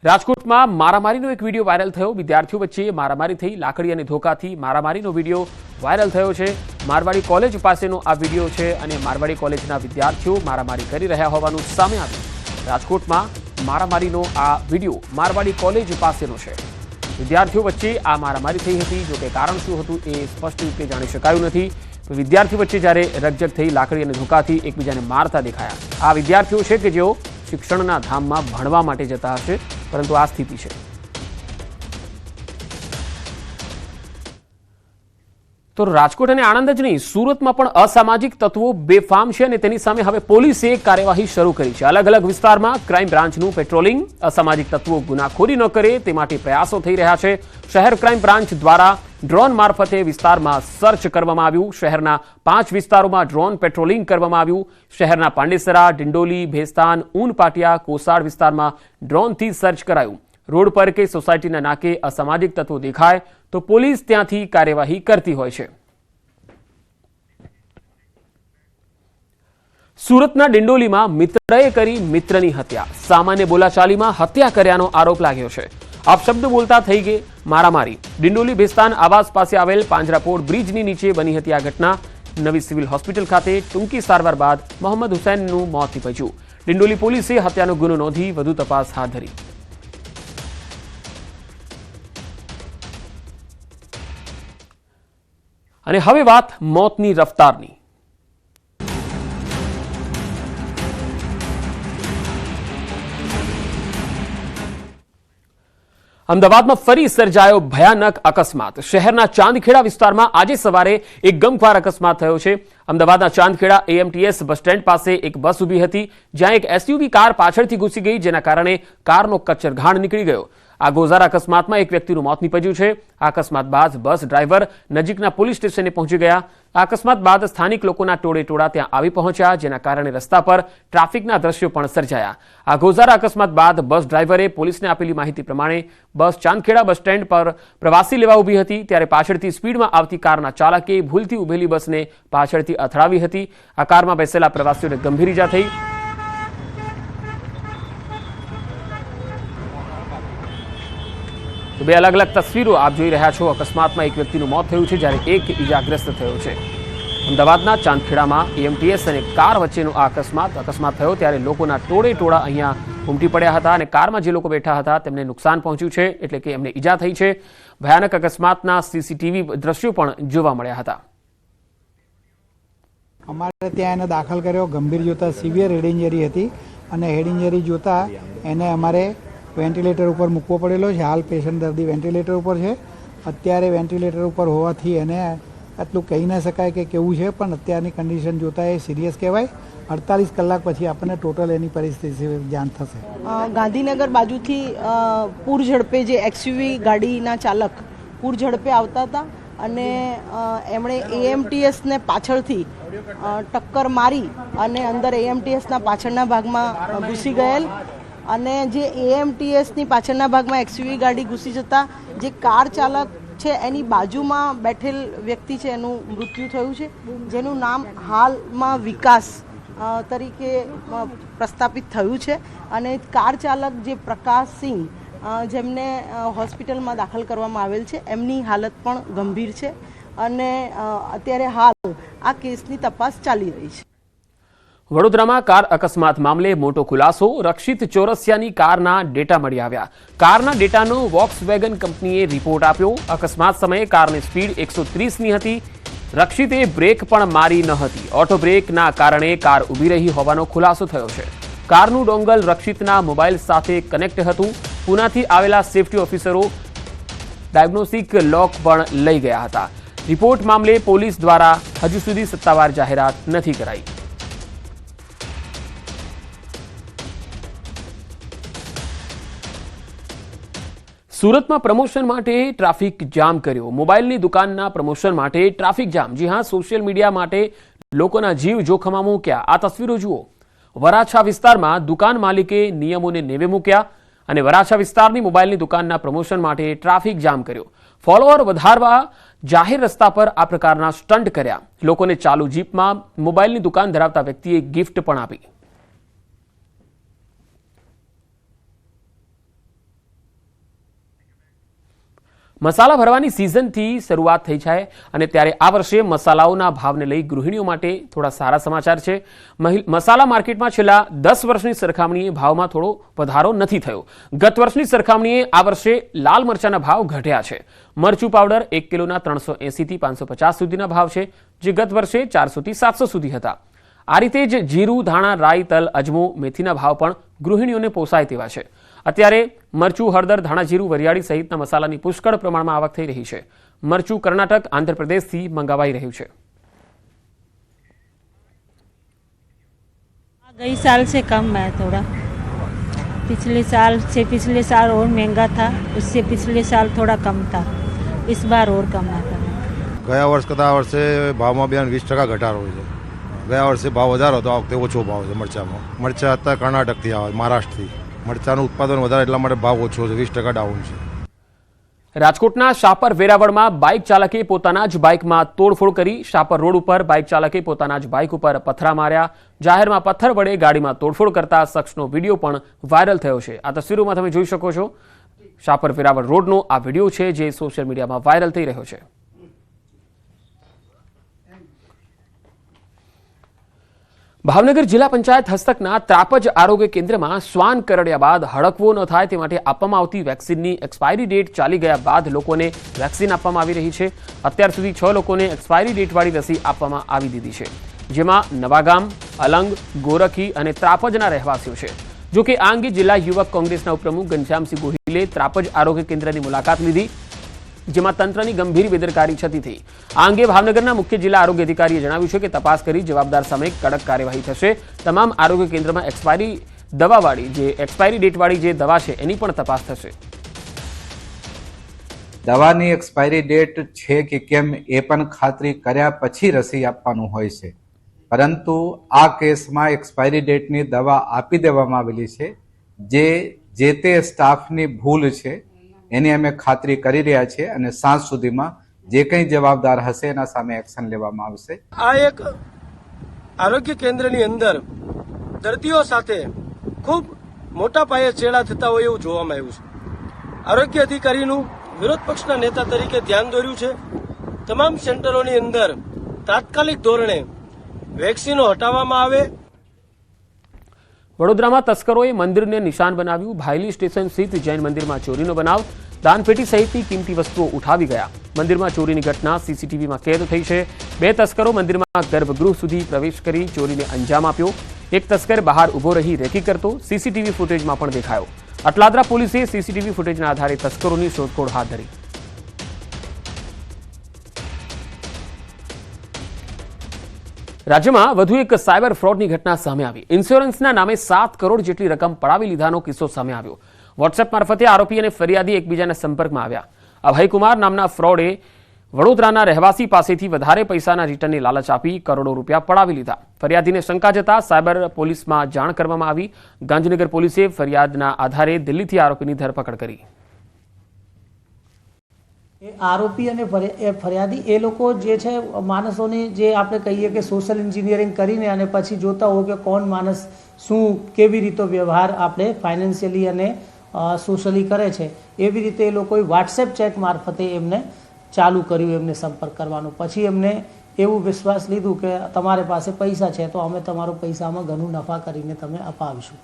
રાજકોટમાં મારામારીનો એક video viral થયો। વિદ્યાર્થીઓ વચ્ચે મારામારી થઈ, લાકડી અને ધોકાથી મારામારીનો વિડીયો વાયરલ થયો છે। મારવાડી કોલેજ પાસેનો આ વિડીયો છે અને મારવાડી કોલેજના વિદ્યાર્થીઓ મારામારી કરી રહ્યા હોવાનું સામે આવ્યું। રાજકોટમાં મારામારીનો આ વિડીયો મારવાડી કોલેજ પાસેનો છે। વિદ્યાર્થીઓ વચ્ચે આ મારામારી થઈ હતી। જો કે કારણ શું હતું એ સ્પષ્ટ રીતે જાણી શકાયું નથી। વિદ્યાર્થીઓ વચ્ચે જ્યારે રકઝક થઈ, લાકડી અને ધોકાથી એકબીજાને મારતા દેખાયા। આ વિદ્યાર્થીઓ છે કે જેઓ શિક્ષણના ધામમાં ભણવા માટે જતા હશે, પરંતુ આ સ્થિતિ છે। તો રાજકોટ અને આણંદ જ નહીં, સુરતમાં પણ અસામાજિક તત્વો બેફામ છે અને તેની સામે હવે પોલીસે કાર્યવાહી શરૂ કરી છે। અલગ અલગ વિસ્તારમાં ક્રાઇમ બ્રાન્ચનું પેટ્રોલિંગ, અસામાજિક તત્વો ગુનાખોરી ન કરે તે માટે પ્રયાસો થઈ રહ્યા છે। શહેર ક્રાઇમ બ્રાન્ચ દ્વારા ડ્રોન મારફતે વિસ્તારમાં સર્ચ કરવામાં આવ્યું। શહેરના 5 વિસ્તારોમાં ડ્રોન પેટ્રોલિંગ કરવામાં આવ્યું। શહેરના પાંડેસરા, ડિંડોલી, ભેસ્તાન, ઊન પાટિયા, કોસાડ વિસ્તારમાં ડ્રોનથી સર્ચ કરાયું। રોડ પર કે સોસાયટીના નાકે અસામાજિક તત્વો દેખાય તો પોલીસ ત્યાંથી કાર્યવાહી કરતી હોય છે। સુરતના ડિંડોલીમાં મિત્રએ કરી મિત્રની હત્યા। સામાન્ય બોલાચાલીમાં હત્યા કર્યાનો આરોપ લાગ્યો છે। અપશબ્દ બોલતા થઈ ગઈ મારામારી। ડિંડોલી ભેસ્તાન આવાસ પાસે આવેલ પાંજરાપોળ બ્રિજની નીચે બની હતી આ ઘટના। નવી સિવિલ હોસ્પિટલ ખાતે ટૂંકી સારવાર બાદ મોહમ્મદ હુસૈનનું મોત નીપજ્યું। ડિંડોલી પોલીસે હત્યાનો ગુનો નોંધી વધુ તપાસ હાથ ધરી। અને હવે વાત મોતની રફતારની। અમદાવાદમાં ફરી સર્જાયો ભયાનક અકસ્માત। શહેરના ચાંદખેડા વિસ્તારમાં આજે સવારે એક ગમખ્વાર અકસ્માત થયો છે। અમદાવાદના ચાંદખેડા AMTS બસ સ્ટેન્ડ પાસે એક બસ ઊભી હતી, જ્યાં એક SUV કાર પાછળથી ઘૂસી ગઈ, જેના કારણે કારનો કચ્ચરઘાણ નીકળી ગયો। આ ગોઝાર અકસ્માતમાં એક વ્યક્તિનું મોત નીપજ્યું છે। આ અકસ્માત બાદ બસ ડ્રાઈવર નજીકના પોલીસ સ્ટેશને પહોંચી ગયા। આ અકસ્માત બાદ સ્થાનિક લોકોના ટોળે ત્યાં આવી પહોંચ્યા, જેના કારણે રસ્તા પર ટ્રાફિકના દ્રશ્યો પણ સર્જાયા। આ ગોઝાર અકસ્માત બાદ બસ ડ્રાઈવરે પોલીસને આપેલી માહિતી પ્રમાણે બસ ચાંદખેડા બસ સ્ટેન્ડ પર પ્રવાસી લેવા ઊભી હતી, ત્યારે પાછળથી સ્પીડમાં આવતી કારના ચાલકે ભૂલથી ઊભેલી બસને પાછળથી અથડાવી હતી। આ કારમાં બેસેલા પ્રવાસીઓને ગંભીર ઈજા થઈ। તો બે અલગ અલગ તસવીરો આપ જોઈ રહ્યા છો। અકસ્માતમાં એક વ્યક્તિનું મોત થયું છે, જ્યારે એક ઈજાગ્રસ્ત થયો છે। અમદાવાદના ચાંદખેડામાં AMTS અને કાર વચ્ચેનો આ અકસ્માત થયો, ત્યારે લોકોના ટોળે અહીંયા ઉમટી પડ્યા હતા અને કારમાં જે લોકો બેઠા હતા તેમને નુકસાન પહોંચ્યું છે, એટલે કે એમને ઈજા થઈ છે। ભયાનક અકસ્માતના CCTV દ્રશ્યો પણ જોવા મળ્યા હતા। અમારે ત્યાં એને દાખલ કર્યો। ગંભીર જોતા સિવિયર હેડ ઇન્જરી હતી અને હેડ ઇન્જરી જોતા એને અમારે વેન્ટિલેટર ઉપર મૂકવો પડેલો છે। હાલ પેશન્ટ દર્દી વેન્ટિલેટર ઉપર છે। અત્યારે વેન્ટિલેટર ઉપર હોવાથી એને આટલું કહી ન શકાય કે કેવું છે, પણ અત્યારની કન્ડિશન જોતા એ સિરિયસ કહેવાય। 48 કલાક પછી આપણને ટોટલ એની પરિસ્થિતિ જાણ થશે। ગાંધીનગર બાજુથી પૂર ઝડપે જે XUV ગાડીના ચાલક પૂર ઝડપે આવતા હતા અને એમણે AMTSને પાછળથી ટક્કર મારી અને અંદર AMTSના પાછળના ભાગમાં ઘૂસી ગયેલ અને જે AMTSની પાછળના ભાગમાં XUV ગાડી ઘૂસી જતા જે કાર ચાલક છે એની બાજુમાં બેઠેલ વ્યક્તિ છે એનું મૃત્યુ થયું છે, જેનું નામ હાલમાં વિકાસ તરીકે પ્રસ્થાપિત થયું છે। અને કાર ચાલક જે પ્રકાશસિંહ, જેમને હોસ્પિટલમાં દાખલ કરવામાં આવેલ છે, એમની હાલત પણ ગંભીર છે અને અત્યારે હાલ આ કેસની તપાસ ચાલી રહી છે। વડોદરામાં કાર અકસ્માત મામલે મોટો ખુલાસો। રક્ષિત ચોરસિયાની કારના ડેટા મળી આવ્યા। કારના ડેટાનો વોક્સવેગન કંપનીએ રિપોર્ટ આપ્યો। અકસ્માત સમયે કારની સ્પીડ 130ની હતી। રક્ષિતે બ્રેક પણ મારી ન હતી। ઓટો બ્રેકના કારણે કાર ઊભી રહી હોવાનો ખુલાસો થયો છે। કારનું ડોંગલ રક્ષિતના મોબાઈલ સાથે કનેક્ટ હતું। પુનાથી આવેલા સેફટી ઓફિસરો ડાયગ્નોસ્ટિક લોક પણ લઈ ગયા હતા। રિપોર્ટ મામલે પોલીસ દ્વારા હજુ સુધી સત્તાવાર જાહેરાત નથી કરાઈ। સુરતમાં પ્રમોશન માટે ટ્રાફિક જામ કર્યો। મોબાઈલની દુકાનના પ્રમોશન માટે ટ્રાફિક જામ। જી હા, સોશિયલ મીડિયા માટે લોકોના જીવ જોખમમાં મૂક્યા। આ તસવીરો જુઓ। વરાછા વિસ્તારમાં દુકાન માલિકે નિયમોને નેવે મૂક્યા અને વરાછા વિસ્તારની મોબાઈલની દુકાનના પ્રમોશન માટે ટ્રાફિક જામ કર્યો। ફોલોઅર વધારવા જાહેર રસ્તા પર આ પ્રકારના સ્ટન્ટ કર્યા। લોકોને ચાલુ જીપમાં મોબાઈલની દુકાન ધરાવતા વ્યક્તિએ ગિફ્ટ પણ આપી। મસાલા ભરવાની સિઝનથી શરૂઆત થઈ છે અને ત્યારે આ વર્ષે મસાલાઓના ભાવને લઈ ગૃહિણીઓ માટે થોડા સારા સમાચાર છે. મસાલા માર્કેટમાં છેલ્લા 10 વર્ષની સરખામણીએ ભાવમાં થોડો વધારો નથી થયો. ગત વર્ષની સરખામણીએ આ વર્ષે લાલ મરચાના ભાવ ઘટ્યા છે. મરચું પાવડર 1 કિલોના 380 થી 550 સુધીના ભાવ છે, જે ગત વર્ષે 400 થી 700 સુધી હતા. આ રીતે જ જીરું, ધાણા, રાઈ, તલ, અજમો, મેથીના ભાવ પણ ગૃહિણીઓને પોસાય તેવા છે. અત્યારે મરચું, હળદર, ધાણા, જીરું, વરિયાળી સહિતના મસાલાની પુષ્કળ પ્રમાણમાં આવક થઈ રહી છે. મરચું કર્ણાટક, આંધ્રપ્રદેશથી મંગાવાઈ રહ્યું છે. गई साल से कम है थोड़ा. पिछले साल और महंगा था, उससे पिछले साल थोड़ा कम था, इस बार और कम आता है. ગયા વર્ષ કરતાં આ વર્ષે ભાવમાં 20% ઘટાડો છે. ગયા વર્ષે ભાવ વધારો હતો, આ વખતે ઓછો ભાવ છે મરચામાં. મરચા અત્યારે કર્ણાટકથી આવે, મહારાષ્ટ્રથી. મરચાનું ઉત્પાદન વધારે એટલા માટે ભાવ ઓછો છે, 20% ડાઉન છે. રાજકોટના શાપર વેરાવળમાં બાઇક ચાલકે પોતાના જ બાઇકમાં તોડફોડ કરી. શાપર રોડ ઉપર બાઇક ચાલકે પોતાના જ બાઇક ઉપર પથ્થરા માર્યા. જાહેરમાં પથ્થર વડે ગાડીમાં તોડફોડ કરતા શખ્સનો વિડીયો પણ વાયરલ થયો છે. આ તસવીરોમાં તમે જોઈ શકો છો. શાપર વેરાવળ રોડનો આ વિડીયો છે જે સોશિયલ મીડિયામાં વાયરલ થઈ રહ્યો છે. ભાવનગર જિલ્લા પંચાયત હસ્તકના ત્રાપજ આરોગ્ય કેન્દ્રમાં શ્વાન કરડ્યા બાદ હડકવો ન થાય તે માટે આપવામાં આવતી વેક્સિનની એક્સપાયરી ડેટ ચાલી ગયા બાદ લોકોને વેક્સિન આપવામાં આવી રહી છે. અત્યાર સુધી 6 લોકોને એક્સપાયરી ડેટવાળી રસી આપવામાં આવી દીધી છે, જેમાં નવાગામ, અલંગ, ગોરખી અને ત્રાપજના રહેવાસીઓ છે. જોકે આ અંગે જિલ્લા યુવક કોંગ્રેસના ઉપપ્રમુખ ઘનશ્યામસિંહ ગોહિલે ત્રાપજ આરોગ્ય કેન્દ્રની મુલાકાત લીધી, જેમાં તંત્રની ગંભીર બેદરકારી છતી હતી. આ અંગે ભાવનગરના મુખ્ય જિલ્લા આરોગ્ય અધિકારીએ જણાવ્યું છે કે તપાસ કરી જવાબદાર સામે કડક કાર્યવાહી થશે. તમામ આરોગ્ય કેન્દ્રમાં એક્સપાયરી ડેટવાળી જે દવા છે એની પણ તપાસ થશે. દવાની એક્સપાયરી ડેટ છે કે કેમ એ પણ ખાતરી કર્યા પછી રસી આપવાનું હોય છે, પરંતુ આ કેસમાં એક્સપાયરી ડેટની દવા આપી દેવામાં આવેલી છે. જે તે સ્ટાફની ભૂલ છે એની અમે ખાતરી કરી રહ્યા છીએ અને સાંજ સુધીમાં જે કંઈ જવાબદાર હશે એના સામે એક્શન લેવામાં આવશે. આ એક આરોગ્ય કેન્દ્રની અંદર દર્દીઓ સાથે ખૂબ મોટા પાયે ચેડા થતા હોય એવું જોવામાં આવ્યું છે. આરોગ્ય અધિકારીનું વિરોધ પક્ષના નેતા તરીકે ધ્યાન દોર્યું છે. તમામ સેન્ટરોની અંદર તાત્કાલિક ધોરણે વેક્સિનો હટાવવામાં આવે. વડોદરામાં તસ્કરોએ મંદિરને નિશાન બનાવ્યું. ભાયલી સ્ટેશન સ્થિત જૈન મંદિરમાં ચોરીનો બનાવ. દાનપેટી સહિતની કિંમતી વસ્તુઓ ઉઠાવી ગયા. મંદિરમાં ચોરીની ઘટના સીસીટીવીમાં કેદ થઈ છે. 2 તસ્કરો મંદિરમાં ગર્ભગૃહ સુધી પ્રવેશ કરી ચોરીને અંજામ આપ્યો. એક તસ્કર બહાર ઉભો રહી રેકી કરતો સીસીટીવી ફૂટેજમાં પણ દેખાયો. અટલાદરા પોલીસે સીસીટીવી ફૂટેજના આધારે તસ્કરોની શોધખોળ હાથ ધરી. રાજ્યમાં વધુ એક સાયબર ફ્રોડની ઘટના સામે આવી. ઇન્સ્યોરન્સના નામે 7 કરોડ જેટલી રકમ પડાવી લીધાનો કિસ્સો સામે આવ્યો. વોટ્સએપ મારફતે આરોપી અને ફરિયાદી એકબીજાના સંપર્કમાં આવ્યા. અભયકુમાર નામના ફ્રોડે વડોદરાના રહેવાસી પાસેથી વધારે પૈસાના રિટર્નની લાલચ આપી કરોડો રૂપિયા પડાવી લીધા. ફરિયાદીને શંકા જતા સાયબર પોલીસમાં જાણ કરવામાં આવી. ગાંધીનગર પોલીસે ફરિયાદના આધારે દિલ્હીથી આરોપીની ધરપકડ કરી. આરોપી અને ફરિયાદી એ લોકો જે છે માણસોની જે આપણે કહીએ કે સોશિયલ એન્જિનિયરિંગ કરીને અને પછી જોતા હોય કે કોણ માણસ શું કેવી રીતે વ્યવહાર આપણે ફાઇનાન્શિયલી અને સોશિયલી કરે છે, એવી રીતે એ લોકોએ વોટ્સએપ ચેટ મારફતે એમને ચાલુ કર્યું એમને સંપર્ક કરવાનો. પછી એમને એવું વિશ્વાસ લીધું કે તમારી પાસે પૈસા છે તો અમે તમારો પૈસામાં ઘણું નફા કરીને તમે અપાવીશું.